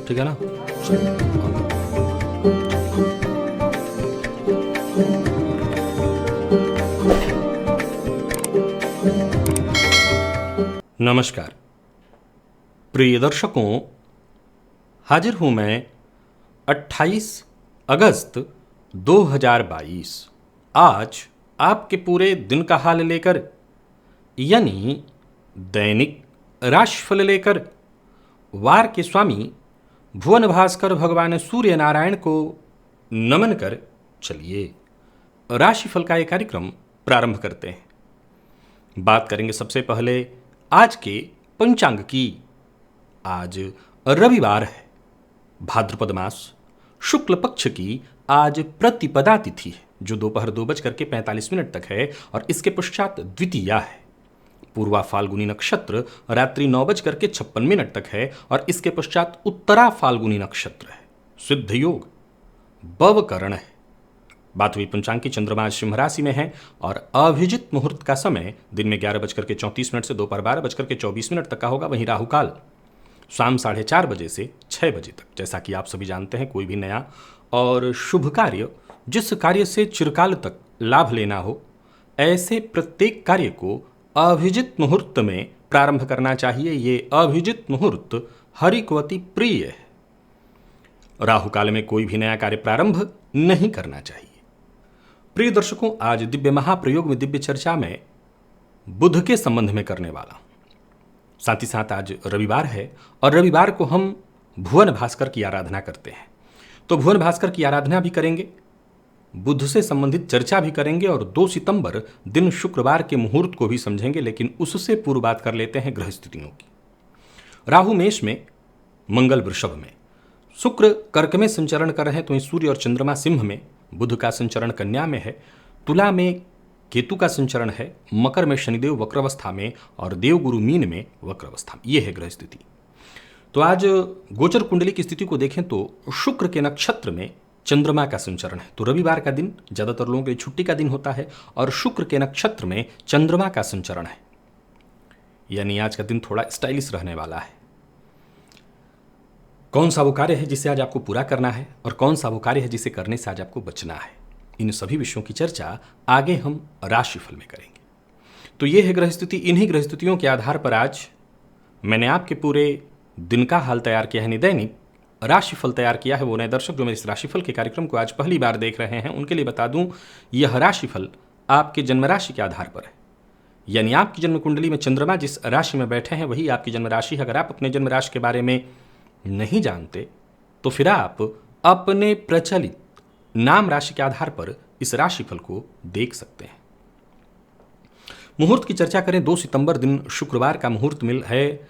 ठीक है ना? चलो। नमस्कार प्रिय दर्शकों, हाजिर हूं मैं 28 अगस्त 2022 आज आपके पूरे दिन का हाल लेकर, यानी दैनिक राशिफल लेकर वार के स्वामी भुवन भास्कर भगवान सूर्य नारायण को नमन कर चलिए राशिफल का ये कार्यक्रम प्रारंभ करते हैं। बात करेंगे सबसे पहले आज के पंचांग की। आज रविवार है, भाद्रपद मास शुक्ल पक्ष की आज प्रतिपदा तिथि है जो दोपहर 2:45 तक है और इसके पश्चात द्वितीया है। पूर्वा फाल्गुनी नक्षत्र रात्रि 9:56 तक है और इसके पश्चात उत्तरा फाल्गुनी नक्षत्र है। सिद्ध योग बवकरण है। बात हुई पंचांग की, चंद्रमा सिंह राशि में है और अभिजित मुहूर्त का समय दिन में 11:34 से दोपहर 12:24 तक का होगा। वहीं राहुकाल शाम 4:30 बजे से 6 बजे तक। जैसा कि आप सभी जानते हैं, कोई भी नया और शुभ कार्य, जिस कार्य से चिरकाल तक लाभ लेना हो, ऐसे प्रत्येक कार्य को अभिजित मुहूर्त में प्रारंभ करना चाहिए। ये अभिजित मुहूर्त हरि को अति प्रिय है। राहुकाल में कोई भी नया कार्य प्रारंभ नहीं करना चाहिए। प्रिय दर्शकों, आज दिव्य महाप्रयोग में दिव्य चर्चा में बुध के संबंध में करने वाला। साथ ही साथ आज रविवार है और रविवार को हम भुवन भास्कर की आराधना करते हैं, तो भुवन भास्कर की आराधना भी करेंगे, बुध से संबंधित चर्चा भी करेंगे और 2 सितंबर दिन शुक्रवार के मुहूर्त को भी समझेंगे। लेकिन उससे पूर्व बात कर लेते हैं ग्रह स्थितियों की। राहु मेष में, मंगल वृषभ में, शुक्र कर्क में संचरण कर रहे हैं, तो वहीं सूर्य और चंद्रमा सिंह में, बुध का संचरण कन्या में है, तुला में केतु का संचरण है, मकर में शनिदेव वक्रावस्था में और देवगुरु मीन में वक्रावस्था में। यह है ग्रह स्थिति। तो आज गोचर कुंडली की स्थिति को देखें तो शुक्र के नक्षत्र में चंद्रमा का संचरण है। तो रविवार का दिन ज्यादातर लोगों के लिए छुट्टी का दिन होता है और शुक्र के नक्षत्र में चंद्रमा का संचरण है, यानी आज का दिन थोड़ा स्टाइलिश रहने वाला है। कौन सा वो कार्य है जिसे आज आपको पूरा करना है और कौन सा वो कार्य है जिसे करने से आज आपको बचना है, इन सभी विषयों की चर्चा आगे हम राशिफल में करेंगे। तो ये है ग्रह स्थिति। इन्हीं ग्रह स्थितियों के आधार पर आज मैंने आपके पूरे दिन का हाल तैयार किया है, दैनिक राशिफल तैयार किया है। वो नए दर्शक जो मेरे इस राशिफल के कार्यक्रम को आज पहली बार देख रहे हैं, उनके लिए बता दूं, यह राशिफल आपके जन्म राशि के आधार पर है, यानी आपकी जन्म कुंडली में चंद्रमा जिस राशि में बैठे हैं वही आपकी जन्म राशि है। अगर आप अपने जन्म राशि के बारे में नहीं जानते तो फिर आप अपने प्रचलित नाम राशि के आधार पर इस राशिफल को देख सकते हैं। मुहूर्त की चर्चा करें, 2 सितंबर दिन शुक्रवार का मुहूर्त मिल है।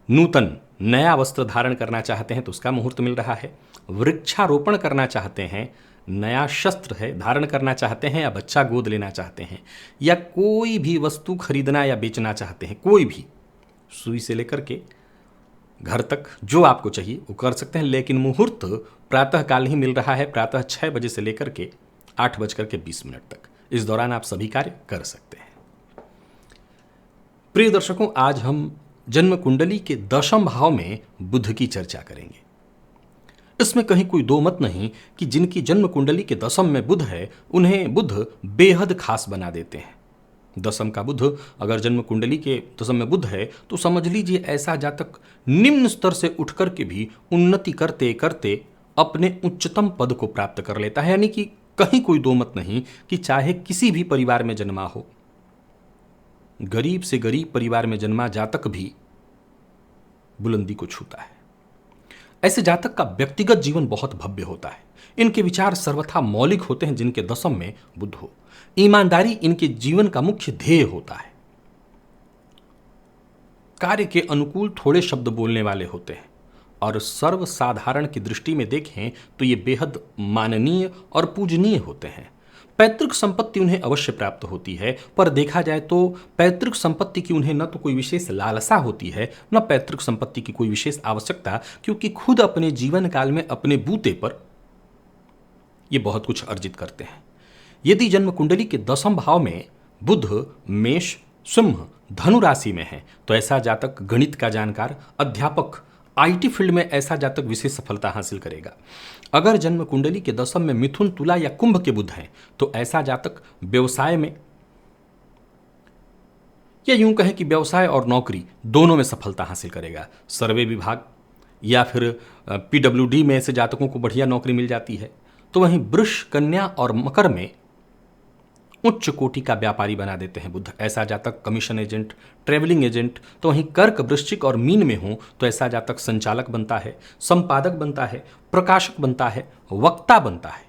नूतन नया वस्त्र धारण करना चाहते हैं तो उसका मुहूर्त मिल रहा है। वृक्षारोपण करना चाहते हैं, नया शस्त्र है धारण करना चाहते हैं, या बच्चा गोद लेना चाहते हैं, या कोई भी वस्तु खरीदना या बेचना चाहते हैं, कोई भी, सुई से लेकर के घर तक जो आपको चाहिए वो कर सकते हैं। लेकिन मुहूर्त प्रातःकाल ही मिल रहा है, प्रातः 6 बजे से लेकर के 8:20 तक। इस दौरान आप सभी कार्य कर सकते हैं। प्रिय दर्शकों, आज हम जन्म कुंडली के 10वें भाव में बुध की चर्चा करेंगे। इसमें कहीं कोई दो मत नहीं कि जिनकी जन्म कुंडली के 10वें में बुध है, उन्हें बुध बेहद खास बना देते हैं। 10वें का बुध अगर जन्म कुंडली के 10वें में बुध है तो समझ लीजिए ऐसा जातक निम्न स्तर से उठ करके भी उन्नति करते करते अपने उच्चतम पद को प्राप्त कर लेता है। यानी कि कहीं कोई दो मत नहीं कि चाहे किसी भी परिवार में जन्मा हो, गरीब से गरीब परिवार में जन्मा जातक भी बुलंदी को छूता है। ऐसे जातक का व्यक्तिगत जीवन बहुत भव्य होता है। इनके विचार सर्वथा मौलिक होते हैं जिनके 10वें में बुध हो। ईमानदारी इनके जीवन का मुख्य ध्येय होता है। कार्य के अनुकूल थोड़े शब्द बोलने वाले होते हैं और सर्वसाधारण की दृष्टि में देखें तो ये बेहद माननीय और पूजनीय होते हैं। पैतृक संपत्ति उन्हें अवश्य प्राप्त होती है, पर देखा जाए तो पैतृक संपत्ति की उन्हें न तो कोई विशेष लालसा होती है, न पैतृक संपत्ति की कोई विशेष आवश्यकता, क्योंकि खुद अपने जीवन काल में अपने बूते पर ये बहुत कुछ अर्जित करते हैं। यदि जन्म कुंडली के 10वें भाव में बुध मेष सिंह धनु राशि में है तो ऐसा जातक गणित का जानकार, अध्यापक, आईटी फील्ड में ऐसा जातक विशेष सफलता हासिल करेगा। अगर जन्म कुंडली के दशम में मिथुन, तुला या कुंभ के बुध हैं तो ऐसा जातक व्यवसाय में, या यूं कहें कि व्यवसाय और नौकरी दोनों में सफलता हासिल करेगा। सर्वे विभाग या फिर पीडब्ल्यूडी में ऐसे जातकों को बढ़िया नौकरी मिल जाती है। तो वहीं वृष, कन्या और मकर में उच्च कोटि का व्यापारी बना देते हैं बुध। ऐसा जातक कमीशन एजेंट, ट्रेवलिंग एजेंट। तो वहीं कर्क, वृश्चिक और मीन में हो तो ऐसा जातक संचालक बनता है, संपादक बनता है, प्रकाशक बनता है, वक्ता बनता है।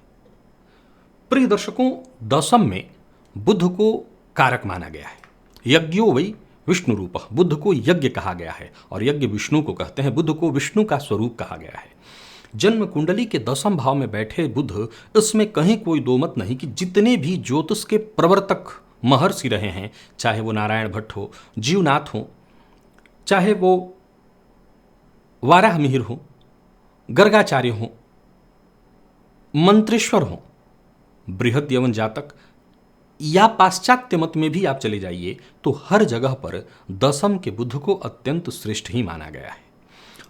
प्रिय दर्शकों, दशम में बुध को कारक माना गया है। यज्ञो वै विष्णु रूप, बुध को यज्ञ कहा गया है और यज्ञ विष्णु को कहते हैं। बुध को विष्णु का स्वरूप कहा गया है। जन्म कुंडली के दशम भाव में बैठे बुध, इसमें कहीं कोई दो मत नहीं कि जितने भी ज्योतिष के प्रवर्तक महर्षि रहे हैं, चाहे वो नारायण भट्ट हो, जीवनाथ हो, चाहे वो वाराह मिहिर हो, गर्गाचार्य हो, मंत्रेश्वर हो, बृहद यवन जातक या पाश्चात्य मत में भी आप चले जाइए तो हर जगह पर दशम के बुध को अत्यंत श्रेष्ठ ही माना गया है।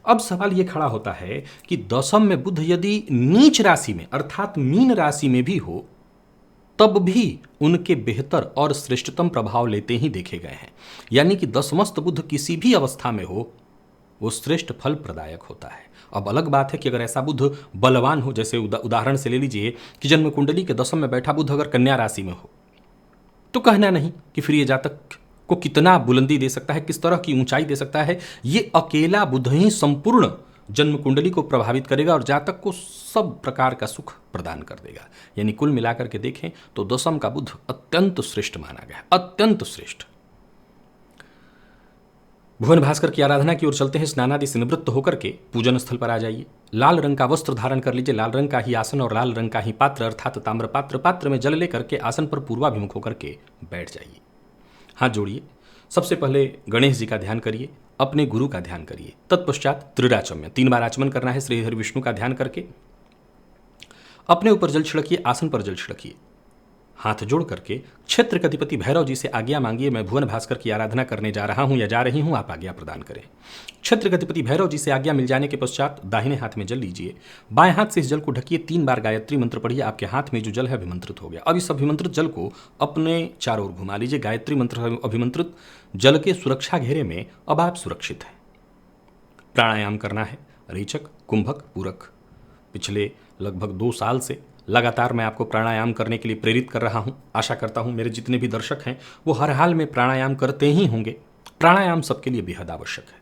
अब सवाल यह खड़ा होता है कि दशम में बुध यदि नीच राशि में अर्थात मीन राशि में भी हो तब भी उनके बेहतर और श्रेष्ठतम प्रभाव लेते ही देखे गए हैं। यानी कि दशमस्त बुध किसी भी अवस्था में हो वो श्रेष्ठ फल प्रदायक होता है। अब अलग बात है कि अगर ऐसा बुध बलवान हो, जैसे उदाहरण से ले लीजिए कि जन्म कुंडली के दशम में बैठा बुध अगर कन्या राशि में हो तो कहना नहीं कि फिर ये जातक को कितना बुलंदी दे सकता है, किस तरह की ऊंचाई दे सकता है। ये अकेला बुध ही संपूर्ण जन्म कुंडली को प्रभावित करेगा और जातक को सब प्रकार का सुख प्रदान कर देगा। यानी कुल मिलाकर के देखें तो दशम का बुध अत्यंत श्रेष्ठ माना गया, अत्यंत श्रेष्ठ। भुवन भास्कर की आराधना की ओर चलते हैं। स्नानादि से निवृत्त होकर के पूजन स्थल पर आ जाइए। लाल रंग का वस्त्र धारण कर लीजिए, लाल रंग का ही आसन और लाल रंग का ही पात्र अर्थात ताम्र पात्र। पात्र में जल लेकर के आसन पर पूर्वाभिमुख होकर के बैठ जाइए। हाथ जोड़िए। सबसे पहले गणेश जी का ध्यान करिए, अपने गुरु का ध्यान करिए। तत्पश्चात त्रिराचम्य 3 बार आचमन करना है श्री हरि विष्णु का ध्यान करके। अपने ऊपर जल छिड़किए, आसन पर जल छिड़किए। हाथ जोड़ करके क्षेत्र के अधिपति भैरव जी से आज्ञा मांगिए, मैं भुवन भास्कर की आराधना करने जा रहा हूं या जा रही हूं, आप आज्ञा प्रदान करें। क्षेत्र के अधिपति भैरव जी से आज्ञा मिल जाने के पश्चात दाहिने हाथ में जल लीजिए, बाएं हाथ से इस जल को ढकिए, 3 बार गायत्री मंत्र पढ़िए। आपके हाथ में जो जल है अभिमंत्रित हो गया। अब इस अभिमंत्रित जल को अपने चारों ओर घुमा लीजिए। गायत्री मंत्र अभिमंत्रित जल के सुरक्षा घेरे में अब आप सुरक्षित हैं। प्राणायाम करना है, रेचक, कुंभक, पूरक। पिछले लगभग 2 साल से लगातार मैं आपको प्राणायाम करने के लिए प्रेरित कर रहा हूं। आशा करता हूं मेरे जितने भी दर्शक हैं वो हर हाल में प्राणायाम करते ही होंगे। प्राणायाम सबके लिए बेहद आवश्यक है।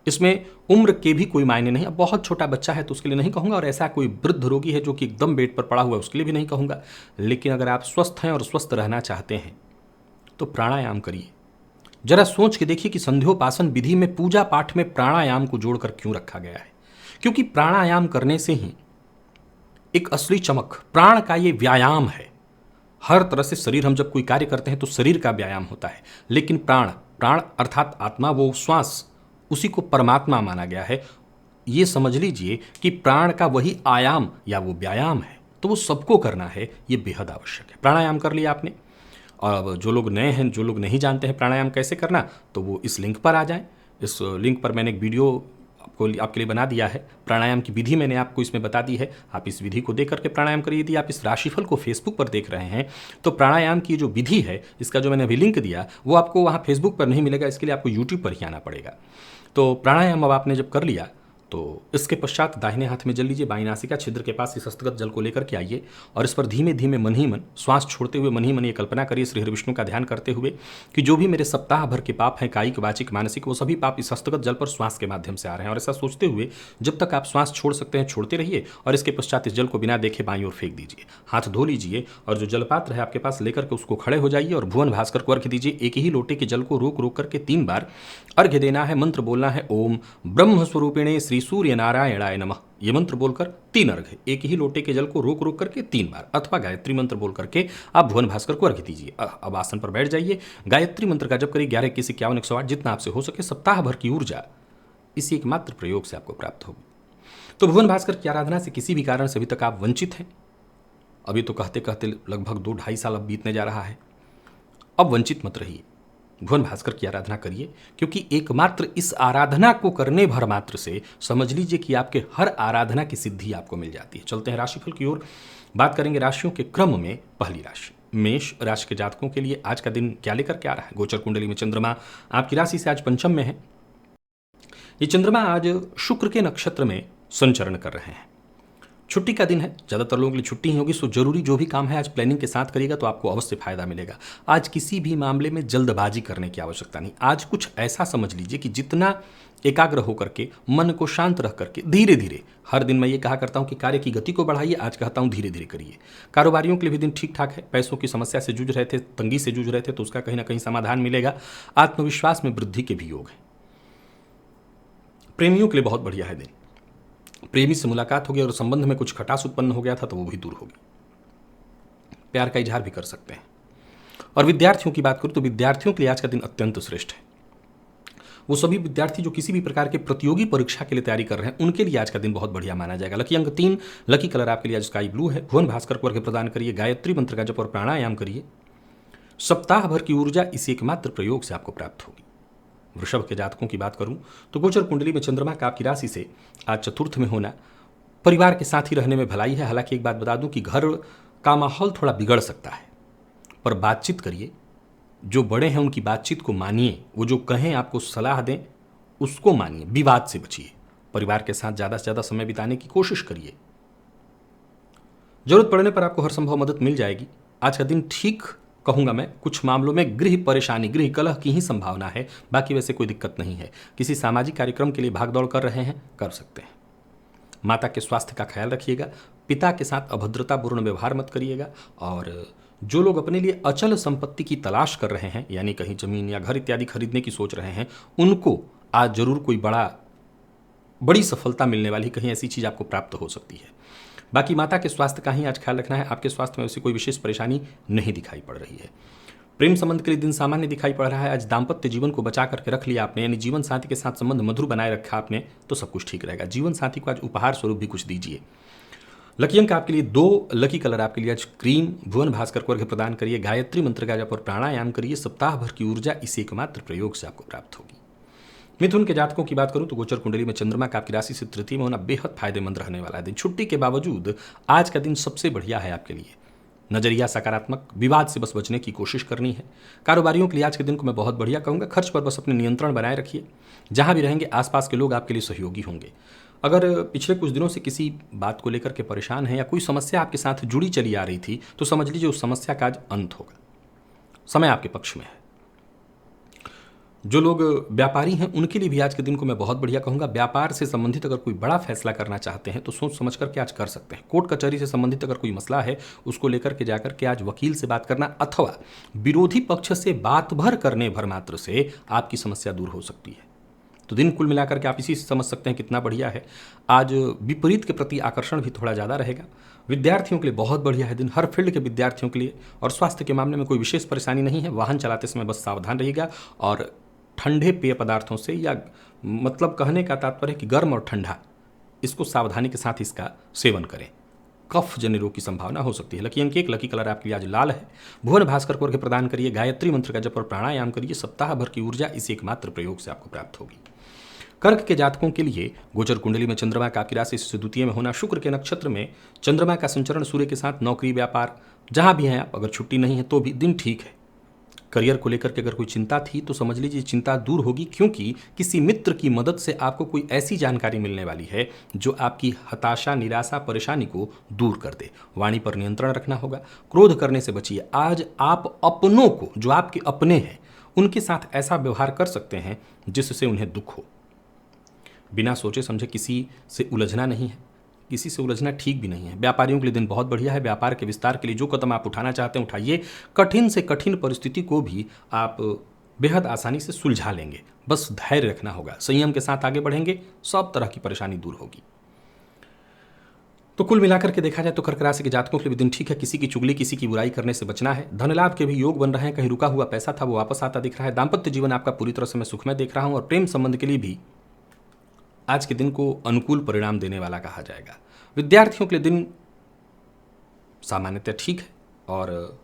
इसमें उम्र के भी कोई मायने नहीं। अब बहुत छोटा बच्चा है तो उसके लिए नहीं कहूँगा, और ऐसा कोई वृद्ध रोगी है जो कि एकदम बेड पर पड़ा हुआ है उसके लिए भी नहीं कहूँगा। लेकिन अगर आप स्वस्थ हैं और स्वस्थ रहना चाहते हैं तो प्राणायाम करिए। जरा सोच के देखिए कि संध्योपासन विधि में पूजा पाठ में प्राणायाम को जोड़कर क्यों रखा गया है। क्योंकि प्राणायाम करने से ही एक असली चमक, प्राण का ये व्यायाम है। हर तरह से शरीर, हम जब कोई कार्य करते हैं तो शरीर का व्यायाम होता है, लेकिन प्राण अर्थात आत्मा, वो श्वास, उसी को परमात्मा माना गया है। ये समझ लीजिए कि प्राण का वही आयाम या वो व्यायाम है, तो वो सबको करना है। ये बेहद आवश्यक है। प्राणायाम कर लिया आपने। और अब जो लोग नए हैं, जो लोग नहीं जानते हैं प्राणायाम कैसे करना, तो वो इस लिंक पर आ जाएं। इस लिंक पर मैंने एक वीडियो आपके लिए बना दिया है। प्राणायाम की विधि मैंने आपको इसमें बता दी है। आप इस विधि को देख करके प्राणायाम करिए। यदि आप इस राशिफल को फेसबुक पर देख रहे हैं तो प्राणायाम की जो विधि है, इसका जो मैंने अभी लिंक दिया, वो आपको वहाँ फेसबुक पर नहीं मिलेगा। इसके लिए आपको यूट्यूब पर ही आना पड़ेगा। तो प्राणायाम अब आपने जब कर लिया तो इसके पश्चात दाहिने हाथ में जल लीजिए, बाईं नासिका छिद्र के पास इस हस्तगत जल को लेकर के आइए और इस पर धीमे धीमे मन ही मन, श्वास छोड़ते हुए मन ही मन ये कल्पना करिए श्री हरि विष्णु का ध्यान करते हुए कि जो भी मेरे सप्ताह भर के पाप हैं, कायिक, वाचिक, मानसिक, वो सभी पाप इस हस्तगत जल पर श्वास के माध्यम से आ रहे हैं। और ऐसा सोचते हुए जब तक आप श्वास छोड़ सकते हैं छोड़ते रहिए और इसके पश्चात इस जल को बिना देखे बाईं ओर फेंक दीजिए। हाथ धो लीजिए और जो जलपात्र है आपके पास लेकर के उसको खड़े हो जाइए और भुवन भास्कर को अर्घ्य दीजिए। एक ही लोटे के जल को रोक रोक करके 3 बार अर्घ्य देना है। मंत्र बोलना है, ओम ब्रह्म स्वरूपिणे श्री सूर्य नारायणाय नमः। ये मंत्र बोलकर 3 अर्घ्य, एक ही लोटे के जल को रोक रोक करके 3 बार, अथवा गायत्री मंत्र बोल करके आप भुवन भास्कर को अर्घ्य दीजिए। अब आसन पर बैठ जाइए। गायत्री मंत्र का जप करिए 11, 21, 51, 108, जितना आपसे हो सके। सप्ताह भर की ऊर्जा इसी एकमात्र प्रयोग से आपको प्राप्त होगी। तो भुवन भास्कर की आराधना से किसी भी कारण से अभी तक आप वंचित हैं, अभी तो कहते कहते लगभग 2-2.5 साल अब बीतने जा रहा है, अब वंचित मत रहिए। भुवन भास्कर की आराधना करिए, क्योंकि एकमात्र इस आराधना को करने भर मात्र से समझ लीजिए कि आपके हर आराधना की सिद्धि आपको मिल जाती है। चलते हैं राशिफल की ओर, बात करेंगे राशियों के क्रम में। पहली राशि मेष राशि के जातकों के लिए आज का दिन क्या लेकर के आ रहा है। गोचर कुंडली में चंद्रमा आपकी राशि से आज पंचम में है। ये चंद्रमा आज शुक्र के नक्षत्र में संचरण कर रहे हैं। छुट्टी का दिन है, ज़्यादातर लोगों के लिए छुट्टी ही होगी, सो जरूरी जो भी काम है आज प्लानिंग के साथ करिएगा तो आपको अवश्य फायदा मिलेगा। आज किसी भी मामले में जल्दबाजी करने की आवश्यकता नहीं। आज कुछ ऐसा समझ लीजिए कि जितना एकाग्र होकर के, मन को शांत रख करके धीरे धीरे, हर दिन मैं ये कहा करता हूँ कि कार्य की गति को बढ़ाइए, आज कहता हूँ धीरे धीरे करिए। कारोबारियों के लिए भी दिन ठीक ठाक है। पैसों की समस्या से जूझ रहे थे, तंगी से जूझ रहे थे, तो उसका कहीं ना कहीं समाधान मिलेगा। आत्मविश्वास में वृद्धि के भी योग है। प्रेमियों के लिए बहुत बढ़िया है दिन। प्रेमी से मुलाकात हो गई और संबंध में कुछ खटास उत्पन्न हो गया था तो वो भी दूर होगी। प्यार का इजहार भी कर सकते हैं। और विद्यार्थियों की बात करूं तो विद्यार्थियों के लिए आज का दिन अत्यंत श्रेष्ठ है। वो सभी विद्यार्थी जो किसी भी प्रकार के प्रतियोगी परीक्षा के लिए तैयारी कर रहे हैं, उनके लिए आज का दिन बहुत बढ़िया माना जाएगा। लकी अंक 3, लकी कलर आपके लिए आज स्काई ब्लू है। भुवन भास्कर को अर्घ्य प्रदान करिए, गायत्री मंत्र का जप और प्राणायाम करिए। सप्ताह भर की ऊर्जा इस एकमात्र प्रयोग से आपको प्राप्त होगी। वृषभ के जातकों की बात करूं तो गोचर कुंडली में चंद्रमा का आपकी राशि से आज चतुर्थ में होना परिवार के साथ ही रहने में भलाई है। हालांकि एक बात बता दूं कि घर का माहौल थोड़ा बिगड़ सकता है, पर बातचीत करिए। जो बड़े हैं उनकी बातचीत को मानिए, वो जो कहें आपको सलाह दें उसको मानिए, विवाद से बचिए। परिवार के साथ ज़्यादा से ज़्यादा समय बिताने की कोशिश करिए। जरूरत पड़ने पर आपको हर संभव मदद मिल जाएगी। आज का दिन ठीक कहूंगा मैं, कुछ मामलों में गृह परेशानी, गृह कलह की ही संभावना है, बाकी वैसे कोई दिक्कत नहीं है। किसी सामाजिक कार्यक्रम के लिए भागदौड़ कर रहे हैं, कर सकते हैं। माता के स्वास्थ्य का ख्याल रखिएगा। पिता के साथ अभद्रतापूर्ण व्यवहार मत करिएगा। और जो लोग अपने लिए अचल संपत्ति की तलाश कर रहे हैं, यानी कहीं जमीन या घर इत्यादि खरीदने की सोच रहे हैं, उनको आज जरूर कोई बड़ी सफलता मिलने वाली, कहीं ऐसी चीज आपको प्राप्त हो सकती है। बाकी माता के स्वास्थ्य का ही आज ख्याल रखना है। आपके स्वास्थ्य में वैसे कोई विशेष परेशानी नहीं दिखाई पड़ रही है। प्रेम संबंध के लिए दिन सामान्य दिखाई पड़ रहा है। आज दाम्पत्य जीवन को बचा करके रख लिया आपने, यानी जीवन साथी के साथ संबंध मधुर बनाए रखा आपने, तो सब कुछ ठीक रहेगा। जीवन साथी को आज उपहार स्वरूप भी कुछ दीजिए। लकी अंक आपके लिए 2, लकी कलर आपके लिए आज क्रीम। भुवन भास्कर को अर्घ्य प्रदान करिए, गायत्री मंत्र का जप और प्राणायाम करिए। सप्ताह भर की ऊर्जा इस एकमात्र प्रयोग से आपको प्राप्त होगी। मिथुन के जातकों की बात करूं तो गोचर कुंडली में चंद्रमा का आपकी राशि से तृतीय में होना बेहद फायदेमंद रहने वाला है दिन। छुट्टी के बावजूद आज का दिन सबसे बढ़िया है आपके लिए। नजरिया सकारात्मक, विवाद से बस बचने की कोशिश करनी है। कारोबारियों के लिए आज के दिन को मैं बहुत बढ़िया कहूंगा। खर्च पर बस अपने नियंत्रण बनाए रखिए। जहां भी रहेंगे आसपास के लोग आपके लिए सहयोगी होंगे। अगर पिछले कुछ दिनों से किसी बात को लेकर के परेशान हैं या कोई समस्या आपके साथ जुड़ी चली आ रही थी, तो समझ लीजिए उस समस्या का आज अंत होगा। समय आपके पक्ष में है। जो लोग व्यापारी हैं उनके लिए भी आज के दिन को मैं बहुत बढ़िया कहूंगा। व्यापार से संबंधित अगर कोई बड़ा फैसला करना चाहते हैं तो सोच समझ करके आज कर सकते हैं। कोर्ट कचहरी से संबंधित अगर कोई मसला है उसको लेकर के जाकर के आज वकील से बात करना अथवा विरोधी पक्ष से बात भर करने भर मात्र से आपकी समस्या दूर हो सकती है। तो दिन कुल मिलाकर के आप इसी से समझ सकते हैं कितना बढ़िया है। आज विपरीत के प्रति आकर्षण भी थोड़ा ज़्यादा रहेगा। विद्यार्थियों के लिए बहुत बढ़िया है दिन, हर फील्ड के विद्यार्थियों के लिए। और स्वास्थ्य के मामले में कोई विशेष परेशानी नहीं है। वाहन चलाते समय बस सावधान रहिएगा और ठंडे पेय पदार्थों से, या मतलब कहने का तात्पर्य है कि गर्म और ठंडा, इसको सावधानी के साथ इसका सेवन करें। कफ जन्य रोग की संभावना हो सकती है। लकी अंक 1, लकी कलर आपके लिए आज लाल है। भुवन भास्कर को अर्घ्य प्रदान करिए, गायत्री मंत्र का जप और प्राणायाम करिए। सप्ताह भर की ऊर्जा इस एकमात्र प्रयोग से आपको प्राप्त होगी। कर्क के जातकों के लिए गोचर कुंडली में चंद्रमा का आपकी राशि से द्वितीय में होना, शुक्र के नक्षत्र में चंद्रमा का संचरण सूर्य के साथ, नौकरी व्यापार जहां भी हैं आप, अगर छुट्टी नहीं है तो भी दिन ठीक है। करियर को लेकर के अगर कोई चिंता थी तो समझ लीजिए चिंता दूर होगी, क्योंकि किसी मित्र की मदद से आपको कोई ऐसी जानकारी मिलने वाली है जो आपकी हताशा, निराशा, परेशानी को दूर कर दे। वाणी पर नियंत्रण रखना होगा। क्रोध करने से बचिए। आज आप अपनों को, जो आपके अपने हैं, उनके साथ ऐसा व्यवहार कर सकते हैं जिससे उन्हें दुख हो। बिना सोचे समझे किसी से उलझना नहीं है, किसी से उलझना ठीक भी नहीं है। व्यापारियों के लिए दिन बहुत बढ़िया है। व्यापार के विस्तार के लिए जो कदम आप उठाना चाहते हैं उठाइए। कठिन से कठिन परिस्थिति को भी आप बेहद आसानी से सुलझा लेंगे। बस धैर्य रखना होगा, संयम के साथ आगे बढ़ेंगे, सब तरह की परेशानी दूर होगी। तो कुल मिलाकर के देखा जाए तो कर्क राशि के जातकों के लिए भी दिन ठीक है। किसी की चुगली, किसी की बुराई करने से बचना है। धन लाभ के भी योग बन रहे हैं। कहीं रुका हुआ पैसा था वो वापस आता दिख रहा है। दाम्पत्य जीवन आपका पूरी तरह से मैं सुखमय देख रहा हूं। और प्रेम संबंध के लिए भी आज के दिन को अनुकूल परिणाम देने वाला कहा जाएगा। विद्यार्थियों के लिए दिन सामान्यतः ठीक है। और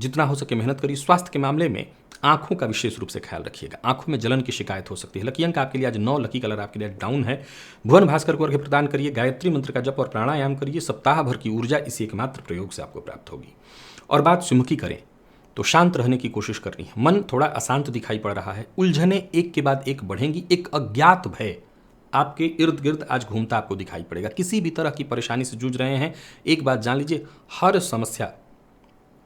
जितना हो सके मेहनत करिए। स्वास्थ्य के मामले में आंखों का विशेष रूप से ख्याल रखिएगा, आंखों में जलन की शिकायत हो सकती है। लकी अंक आपके लिए आज 9, लकी कलर आपके लिए डाउन है। भुवन भास्कर को अर्घ्य प्रदान करिए, गायत्री मंत्र का जप और प्राणायाम करिए। सप्ताह भर की ऊर्जा इसी एकमात्र प्रयोग से आपको प्राप्त होगी। और बात सुमुखी करें तो शांत रहने की कोशिश करनी है। मन थोड़ा अशांत दिखाई पड़ रहा है, उलझने एक के बाद एक बढ़ेंगी। एक अज्ञात भय आपके इर्द गिर्द आज घूमता आपको दिखाई पड़ेगा। किसी भी तरह की परेशानी से जूझ रहे हैं, एक बात जान लीजिए, हर समस्या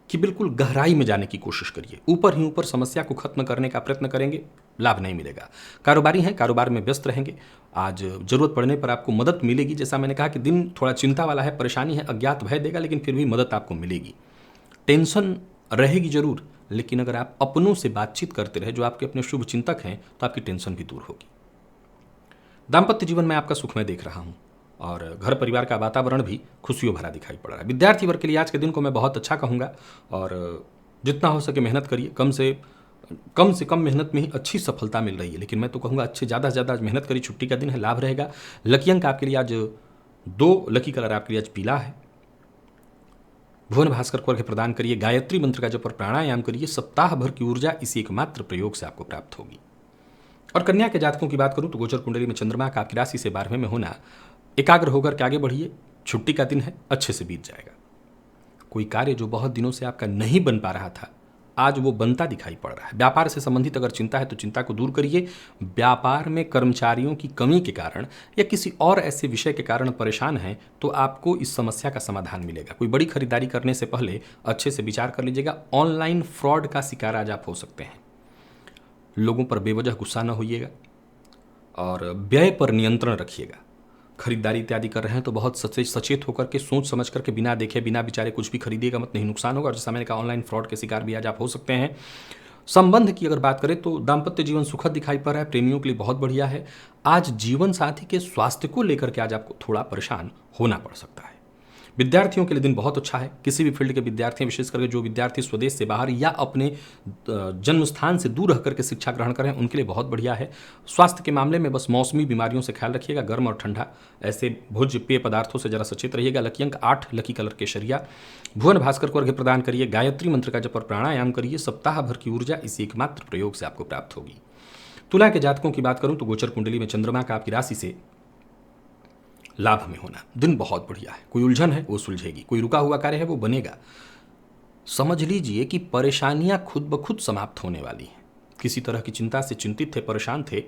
कि बिल्कुल गहराई में जाने की कोशिश करिए। ऊपर ही ऊपर समस्या को खत्म करने का प्रयत्न करेंगे, लाभ नहीं मिलेगा। कारोबारी हैं, कारोबार में व्यस्त रहेंगे। आज जरूरत पड़ने पर आपको मदद मिलेगी। जैसा मैंने कहा कि दिन थोड़ा चिंता वाला है, परेशानी है, अज्ञात भय देगा, लेकिन फिर भी मदद आपको मिलेगी। टेंशन रहेगी जरूर, लेकिन अगर आप अपनों से बातचीत करते रहे जो आपके अपने शुभ चिंतक हैं, तो आपकी टेंशन भी दूर होगी। दाम्पत्य जीवन में आपका सुख मैं देख रहा हूं और घर परिवार का वातावरण भी खुशियों भरा दिखाई पड़ रहा है। विद्यार्थी वर्ग के लिए आज के दिन को मैं बहुत अच्छा कहूँगा और जितना हो सके मेहनत करिए। कम से कम मेहनत में ही अच्छी सफलता मिल रही है, लेकिन मैं तो कहूँगा अच्छे ज़्यादा से ज़्यादा मेहनत करिए। छुट्टी का दिन है, लाभ रहेगा। लकी अंक आपके लिए आज 2, लकी कलर आपके लिए आज पीला है। भुवन भास्कर को अर्घ्य प्रदान करिए, गायत्री मंत्र का जप और प्राणायाम करिए। सप्ताह भर की ऊर्जा इसी एकमात्र प्रयोग से आपको प्राप्त होगी। और कन्या के जातकों की बात करूं तो गोचर कुंडली में चंद्रमा का आपकी राशि से 12वें में होना, एकाग्र होकर के आगे बढ़िए। छुट्टी का दिन है, अच्छे से बीत जाएगा। कोई कार्य जो बहुत दिनों से आपका नहीं बन पा रहा था, आज वो बनता दिखाई पड़ रहा है। व्यापार से संबंधित अगर चिंता है तो चिंता को दूर करिए। व्यापार में कर्मचारियों की कमी के कारण या किसी और ऐसे विषय के कारण परेशान हैं तो आपको इस समस्या का समाधान मिलेगा। कोई बड़ी खरीदारी करने से पहले अच्छे से विचार कर लीजिएगा। ऑनलाइन फ्रॉड का शिकार आज आप हो सकते हैं। लोगों पर बेवजह गुस्सा न होइएगा और व्यय पर नियंत्रण रखिएगा। खरीदारी इत्यादि कर रहे हैं तो बहुत सचेत होकर के, सोच समझ करके, बिना देखे बिना विचारे कुछ भी खरीदिएगा मत, नहीं नुकसान होगा। और जैसा मैंने कहा, ऑनलाइन फ्रॉड के शिकार भी आज आप हो सकते हैं। संबंध की अगर बात करें तो दाम्पत्य जीवन सुखद दिखाई पड़ रहा है, प्रेमियों के लिए बहुत बढ़िया है। आज जीवन साथी के स्वास्थ्य को लेकर के आज आपको थोड़ा परेशान होना पड़ सकता है। विद्यार्थियों के लिए दिन बहुत अच्छा है। किसी भी फील्ड के विद्यार्थी, विशेष करके जो विद्यार्थी स्वदेश से बाहर या अपने जन्म स्थान से दूर रह करके शिक्षा ग्रहण करें, उनके लिए बहुत बढ़िया है। स्वास्थ्य के मामले में बस मौसमी बीमारियों से ख्याल रखिएगा। गर्म और ठंडा ऐसे भोज्य पेय पदार्थों से जरा सचेत रहिएगा। लकी अंक 8, लकी कलर केसरिया। भुवन भास्कर को अर्घ्य प्रदान करिए, गायत्री मंत्र का जप और प्राणायाम करिए। सप्ताह भर की ऊर्जा इसी एकमात्र प्रयोग से आपको प्राप्त होगी। तुला के जातकों की बात करूं तो गोचर कुंडली में चंद्रमा का आपकी राशि से लाभ में होना, दिन बहुत बढ़िया है। कोई उलझन है वो सुलझेगी, कोई रुका हुआ कार्य है वो बनेगा। समझ लीजिए कि परेशानियां खुद ब खुद समाप्त होने वाली हैं। किसी तरह की चिंता से चिंतित थे, परेशान थे,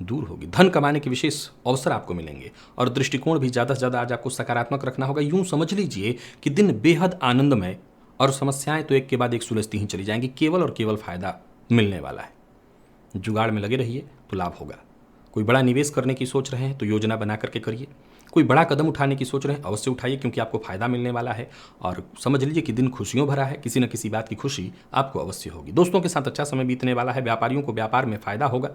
दूर होगी। धन कमाने के विशेष अवसर आपको मिलेंगे और दृष्टिकोण भी ज़्यादा से ज़्यादा आज आपको सकारात्मक रखना होगा। यूं समझ लीजिए कि दिन बेहद आनंदमय और समस्याएं तो एक के बाद एक सुलझती ही चली जाएंगी। केवल और केवल फायदा मिलने वाला है। जुगाड़ में लगे रहिए तो लाभ होगा। कोई बड़ा निवेश करने की सोच रहे हैं तो योजना बना करके करिए। कोई बड़ा कदम उठाने की सोच रहे हैं, अवश्य उठाइए, क्योंकि आपको फायदा मिलने वाला है। और समझ लीजिए कि दिन खुशियों भरा है। किसी न किसी बात की खुशी आपको अवश्य होगी। दोस्तों के साथ अच्छा समय बीतने वाला है। व्यापारियों को व्यापार में फायदा होगा।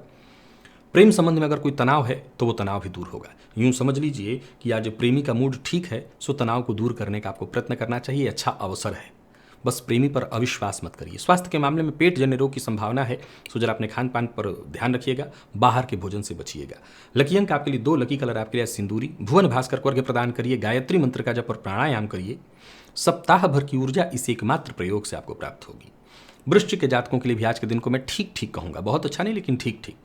प्रेम संबंध में अगर कोई तनाव है तो वो तनाव भी दूर होगा। यूं समझ लीजिए कि आज प्रेमी का मूड ठीक है, सो तनाव को दूर करने का आपको प्रयत्न करना चाहिए। अच्छा अवसर है, बस प्रेमी पर अविश्वास मत करिए। स्वास्थ्य के मामले में पेट जन्य रोग की संभावना है, सो जरा अपने खान पान पर ध्यान रखिएगा। बाहर के भोजन से बचिएगा। लकी अंक आपके लिए 2, लकी कलर आपके लिए सिंदूरी। भुवन भास्कर को अर्घ्य प्रदान करिए, गायत्री मंत्र का जप और प्राणायाम करिए। सप्ताह भर की ऊर्जा इस एकमात्र प्रयोग से आपको प्राप्त होगी। वृश्चिक के जातकों के लिए भी आज के दिन को मैं ठीक ठीक कहूँगा, बहुत अच्छा नहीं लेकिन ठीक ठीक।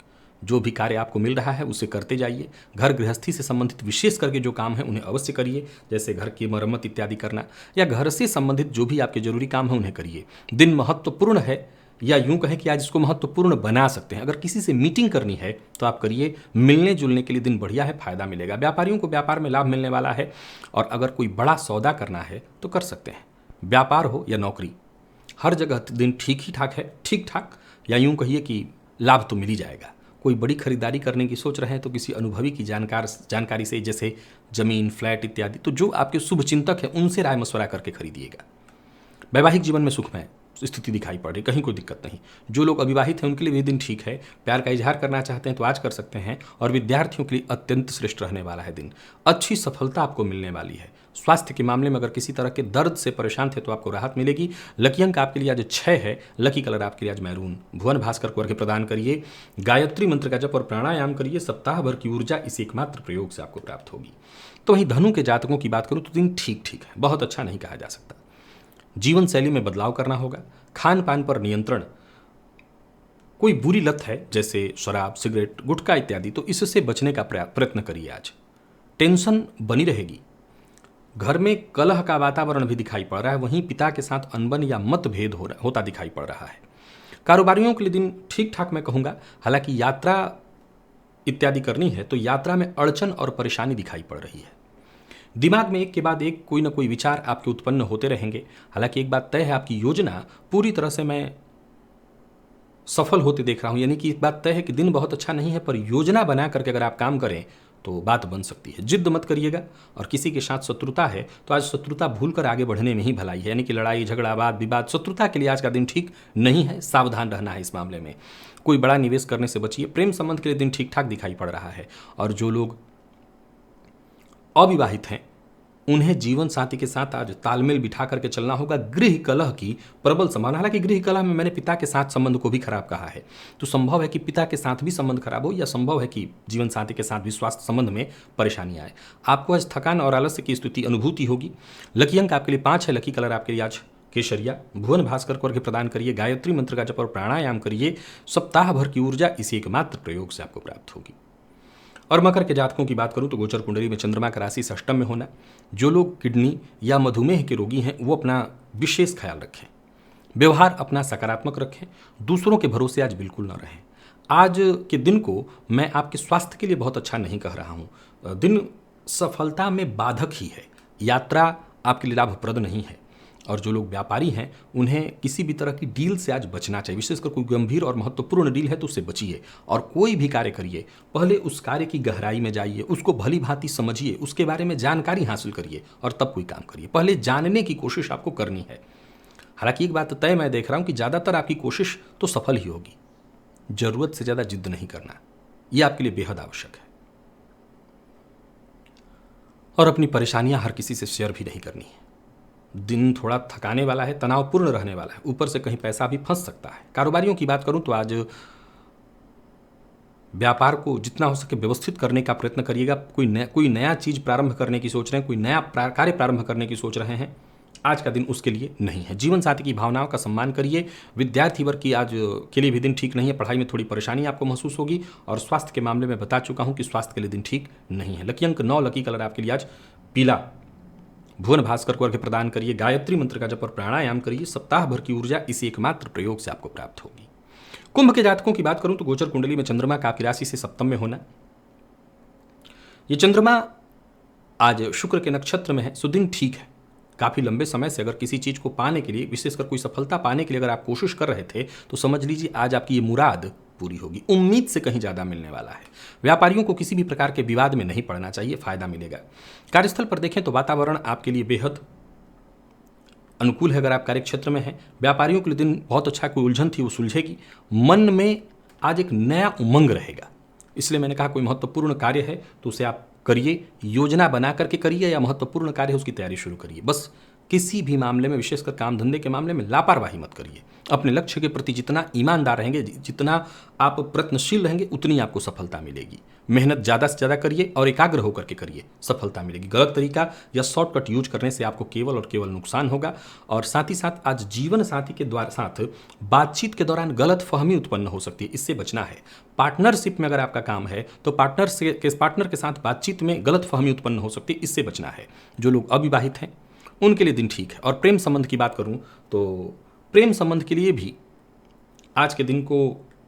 जो भी कार्य आपको मिल रहा है उसे करते जाइए। घर गृहस्थी से संबंधित विशेष करके जो काम है उन्हें अवश्य करिए, जैसे घर की मरम्मत इत्यादि करना या घर से संबंधित जो भी आपके जरूरी काम है उन्हें करिए। दिन महत्वपूर्ण है, या यूं कहें कि आज इसको महत्वपूर्ण बना सकते हैं। अगर किसी से मीटिंग करनी है तो आप करिए। मिलने जुलने के लिए दिन बढ़िया है, फायदा मिलेगा। व्यापारियों को व्यापार में लाभ मिलने वाला है और अगर कोई बड़ा सौदा करना है तो कर सकते हैं। व्यापार हो या नौकरी, हर जगह दिन ठीक ही ठाक है, ठीक ठाक, या यूं कहिए कि लाभ तो मिल ही जाएगा। कोई बड़ी खरीदारी करने की सोच रहे हैं तो किसी अनुभवी की जानकारी से, जैसे जमीन, फ्लैट इत्यादि, तो जो आपके शुभ चिंतक हैं उनसे राय मशवरा करके खरीदिएगा। वैवाहिक जीवन में सुखमय स्थिति दिखाई पड़ रही, कहीं कोई दिक्कत नहीं। जो लोग अविवाहित हैं उनके लिए भी दिन ठीक है। प्यार का इजहार करना चाहते हैं तो आज कर सकते हैं। और विद्यार्थियों के लिए अत्यंत श्रेष्ठ रहने वाला है दिन। अच्छी सफलता आपको मिलने वाली है। स्वास्थ्य के मामले में अगर किसी तरह के दर्द से परेशान थे तो आपको राहत मिलेगी। लकी अंक आपके लिए आज 6 है, लकी कलर आपके लिए आज मैरून। भुवन भास्कर को अर्घ्य प्रदान करिए, गायत्री मंत्र का जप और प्राणायाम करिए। सप्ताह भर की ऊर्जा इस एकमात्र प्रयोग से आपको प्राप्त होगी। तो वहीं धनु के जातकों की बात करूं तो दिन ठीक ठीक है, बहुत अच्छा नहीं कहा जा सकता। जीवन शैली में बदलाव करना होगा, खान पान पर नियंत्रण, कोई बुरी लत है जैसे शराब, सिगरेट, गुटखा इत्यादि, तो इससे बचने का प्रयत्न करिए। आज टेंशन बनी रहेगी, घर में कलह का वातावरण भी दिखाई पड़ रहा है, वहीं पिता के साथ अनबन या मतभेद होता दिखाई पड़ रहा है। कारोबारियों के लिए दिन ठीक ठाक मैं कहूँगा, हालांकि यात्रा इत्यादि करनी है तो यात्रा में अड़चन और परेशानी दिखाई पड़ रही है। दिमाग में एक के बाद एक कोई ना कोई विचार आपके उत्पन्न होते रहेंगे। हालांकि एक बात तय है, आपकी योजना पूरी तरह से मैं सफल होते देख रहा हूं, यानी कि एक बात तय है कि दिन बहुत अच्छा नहीं है, पर योजना बना करके अगर आप काम करें तो बात बन सकती है। जिद मत करिएगा, और किसी के साथ शत्रुता है तो आज शत्रुता भूलकर आगे बढ़ने में ही भलाई है, यानी कि लड़ाई झगड़ा वाद विवाद शत्रुता के लिए आज का दिन ठीक नहीं है, सावधान रहना है इस मामले में। कोई बड़ा निवेश करने से बचिए। प्रेम संबंध के लिए दिन ठीक ठाक दिखाई पड़ रहा है, और जो लोग अविवाहित हैं उन्हें जीवन साथी के साथ आज तालमेल बिठा करके चलना होगा। गृह कलह की प्रबल संभावना, हालांकि गृह कलह में मैंने पिता के साथ संबंध को भी खराब कहा है, तो संभव है कि पिता के साथ भी संबंध खराब हो, या संभव है कि जीवन साथी के साथ भी स्वास्थ्य संबंध में परेशानी आए। आपको आज थकान और आलस्य की स्थिति अनुभूति होगी। लकी अंक आपके लिए 5 है, लकी कलर आपके लिए आज केसरिया। भुवन भास्कर को अर्घ्य प्रदान करिए, गायत्री मंत्र का जप और प्राणायाम करिए। सप्ताह भर की ऊर्जा इसी एकमात्र प्रयोग से आपको प्राप्त होगी। और मकर के जातकों की बात करूं तो गोचर कुंडली में चंद्रमा का राशि अष्टम में होना। जो लोग किडनी या मधुमेह के रोगी हैं वो अपना विशेष ख्याल रखें, व्यवहार अपना सकारात्मक रखें, दूसरों के भरोसे आज बिल्कुल न रहें। आज के दिन को मैं आपके स्वास्थ्य के लिए बहुत अच्छा नहीं कह रहा हूं। दिन सफलता में बाधक ही है, यात्रा आपके लिए लाभप्रद नहीं है। और जो लोग व्यापारी हैं उन्हें किसी भी तरह की डील से आज बचना चाहिए, विशेषकर कोई गंभीर और महत्वपूर्ण डील है तो उससे बचिए। और कोई भी कार्य करिए, पहले उस कार्य की गहराई में जाइए, उसको भली भांति समझिए, उसके बारे में जानकारी हासिल करिए और तब कोई काम करिए। पहले जानने की कोशिश आपको करनी है। हालांकि एक बात तय मैं देख रहा हूं कि ज़्यादातर आपकी कोशिश तो सफल ही होगी। जरूरत से ज़्यादा जिद नहीं करना, यह आपके लिए बेहद आवश्यक है। और अपनी परेशानियां हर किसी से शेयर भी नहीं करनी है। दिन थोड़ा थकाने वाला है, तनावपूर्ण रहने वाला है, ऊपर से कहीं पैसा भी फंस सकता है। कारोबारियों की बात करूं तो आज व्यापार को जितना हो सके व्यवस्थित करने का प्रयत्न करिएगा। कोई नया चीज प्रारंभ करने की सोच रहे हैं, कोई नया कार्य प्रारंभ करने की सोच रहे हैं, आज का दिन उसके लिए नहीं है। जीवन साथी की भावनाओं का सम्मान करिए। विद्यार्थी वर्ग की आज के लिए भी दिन ठीक नहीं है, पढ़ाई में थोड़ी परेशानी आपको महसूस होगी। और स्वास्थ्य के मामले में बता चुका हूं कि स्वास्थ्य के लिए दिन ठीक नहीं है। लकी अंक 9, लकी कलर आपके लिए आज पीला। भुवन भास्कर को अर्घ्य प्रदान करिए, गायत्री मंत्र का जप और प्राणायाम करिए। सप्ताह भर की ऊर्जा इसी एकमात्र प्रयोग से आपको प्राप्त होगी। कुंभ के जातकों की बात करूं तो गोचर कुंडली में चंद्रमा का आपकी राशि से सप्तम में होना। ये चंद्रमा आज शुक्र के नक्षत्र में है, सो दिन ठीक है। काफी लंबे समय से अगर किसी चीज को पाने के लिए, विशेषकर कोई सफलता पाने के लिए अगर आप कोशिश कर रहे थे तो समझ लीजिए आज आपकी ये मुराद पूरी होगी। उम्मीद से कहीं ज्यादा मिलने वाला है। व्यापारियों को किसी भी प्रकार के विवाद में नहीं पड़ना चाहिए, फायदा मिलेगा। कार्यस्थल पर देखें तो वातावरण आपके लिए बेहद अनुकूल है अगर आप कार्य क्षेत्र में हैं। व्यापारियों के लिए दिन बहुत अच्छा, कोई उलझन थी वो सुलझेगी। मन में आज एक नया उमंग रहेगा, इसलिए मैंने कहा कोई महत्वपूर्ण कार्य है तो उसे आप करिए, योजना बना करके करिए, या महत्वपूर्ण कार्य है उसकी तैयारी शुरू करिए। बस किसी भी मामले में, विशेषकर काम धंधे के मामले में लापरवाही मत करिए। अपने लक्ष्य के प्रति जितना ईमानदार रहेंगे, जितना आप प्रयत्नशील रहेंगे, उतनी आपको सफलता मिलेगी। मेहनत ज़्यादा से ज़्यादा करिए और एकाग्र होकर के करिए, सफलता मिलेगी। गलत तरीका या शॉर्टकट यूज करने से आपको केवल और केवल नुकसान होगा। और साथ ही साथ आज जीवन साथी के साथ बातचीत के दौरान गलत फहमी उत्पन्न हो सकती है, इससे बचना है। पार्टनरशिप में अगर आपका काम है तो पार्टनर के साथ बातचीत में गलत फहमी उत्पन्न हो सकती है, इससे बचना है। जो लोग अविवाहित हैं उनके लिए दिन ठीक है। और प्रेम संबंध की बात करूं तो प्रेम संबंध के लिए भी आज के दिन को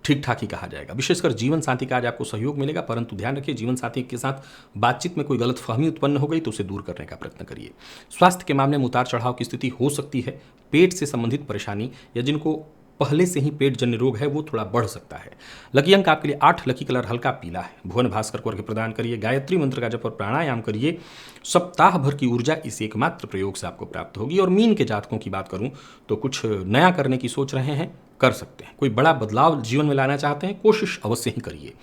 ठीक ठाक ही कहा जाएगा। विशेषकर जीवन साथी का आज आपको सहयोग मिलेगा, परंतु ध्यान रखिए जीवन साथी के साथ बातचीत में कोई गलत फहमी उत्पन्न हो गई तो उसे दूर करने का प्रयत्न करिए। स्वास्थ्य के मामले में उतार चढ़ाव की स्थिति हो सकती है। पेट से संबंधित परेशानी या जिनको पहले से ही पेट जन्य रोग है वो थोड़ा बढ़ सकता है। लकी अंक आपके लिए 8, लकी कलर हल्का पीला है। भुवन भास्कर को अर्घ्य प्रदान करिए, गायत्री मंत्र का जप और प्राणायाम करिए। सप्ताह भर की ऊर्जा इस एकमात्र प्रयोग से आपको प्राप्त होगी। और मीन के जातकों की बात करूं तो कुछ नया करने की सोच रहे हैं, कर सकते हैं। कोई बड़ा बदलाव जीवन में लाना चाहते हैं, कोशिश अवश्य ही करिए।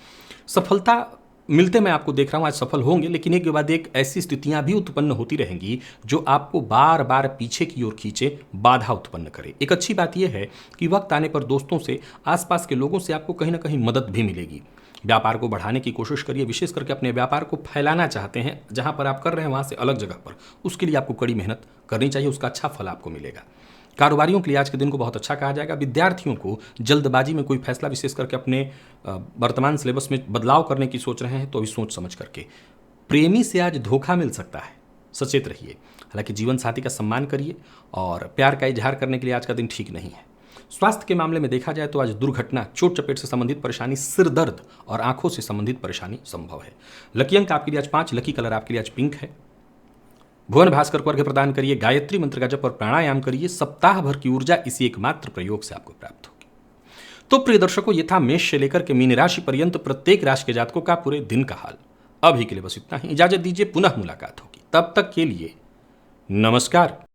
सफलता मिलते मैं आपको देख रहा हूं, आज सफल होंगे, लेकिन एक के बाद एक ऐसी स्थितियां भी उत्पन्न होती रहेंगी जो आपको बार बार पीछे की ओर खींचे, बाधा उत्पन्न करे। एक अच्छी बात यह है कि वक्त आने पर दोस्तों से, आसपास के लोगों से आपको कहीं ना कहीं मदद भी मिलेगी। व्यापार को बढ़ाने की कोशिश करिए, विशेष करके अपने व्यापार को फैलाना चाहते हैं, जहां पर आप कर रहे हैं वहां से अलग जगह पर, उसके लिए आपको कड़ी मेहनत करनी चाहिए, उसका अच्छा फल आपको मिलेगा। कारोबारियों के लिए आज के दिन को बहुत अच्छा कहा जाएगा। विद्यार्थियों को जल्दबाजी में कोई फैसला, विशेष करके अपने वर्तमान सिलेबस में बदलाव करने की सोच रहे हैं तो अभी सोच समझ करके। प्रेमी से आज धोखा मिल सकता है, सचेत रहिए। हालांकि जीवन साथी का सम्मान करिए और प्यार का इजहार करने के लिए आज का दिन ठीक नहीं है। स्वास्थ्य के मामले में देखा जाए तो आज दुर्घटना, चोट चपेट से संबंधित परेशानी, सिर दर्द और आंखों से संबंधित परेशानी संभव है। लकी अंक आपके लिए आज 5, लकी कलर आपके लिए आज पिंक है। भुवन भास्कर को अर्घ्य प्रदान करिए, गायत्री मंत्र का जप और प्राणायाम करिए। सप्ताह भर की ऊर्जा इसी एकमात्र प्रयोग से आपको प्राप्त होगी। तो प्रिय दर्शकों, ये था मेष से लेकर के मीन राशि पर्यंत प्रत्येक राशि के जातकों का पूरे दिन का हाल। अभी के लिए बस इतना ही, इजाजत दीजिए, पुनः मुलाकात होगी। तब तक के लिए नमस्कार।